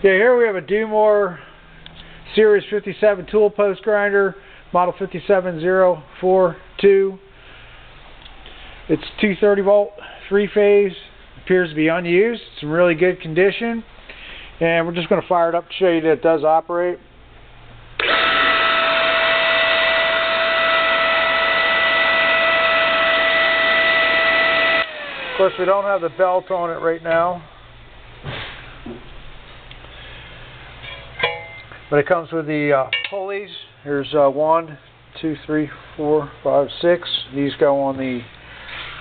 Yeah, here we have a DUMORE Series 57 tool post grinder, model 57042. It's 230 volt, 3-phase, appears to be unused. It's in really good condition. And we're just going to fire it up to show you that it does operate. Of course, we don't have the belt on it right now, but it comes with the pulleys. Here's 1, 2, 3, 4, 5, 6. These go on the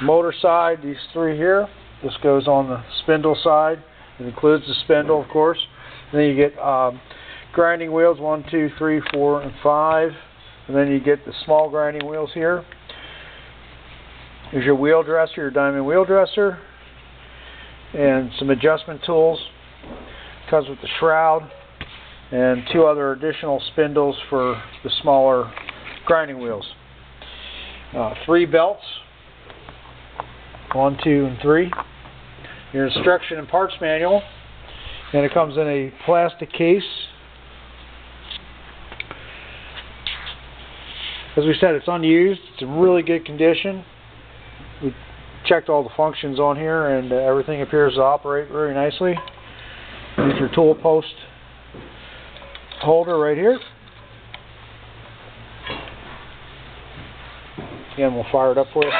motor side, these 3 here. This goes on the spindle side. It includes the spindle, of course. And then you get grinding wheels, 1, 2, 3, 4, and 5. And then you get the small grinding wheels here. Here's your wheel dresser, your diamond wheel dresser, and some adjustment tools. Comes with the shroud and 2 other additional spindles for the smaller grinding wheels. 3 belts, 1, 2, and 3. Your instruction and parts manual, and it comes in a plastic case. As we said, it's unused. It's in really good condition. We checked all the functions on here, and everything appears to operate very nicely. Here's your tool post holder right here. Again, we'll fire it up for you.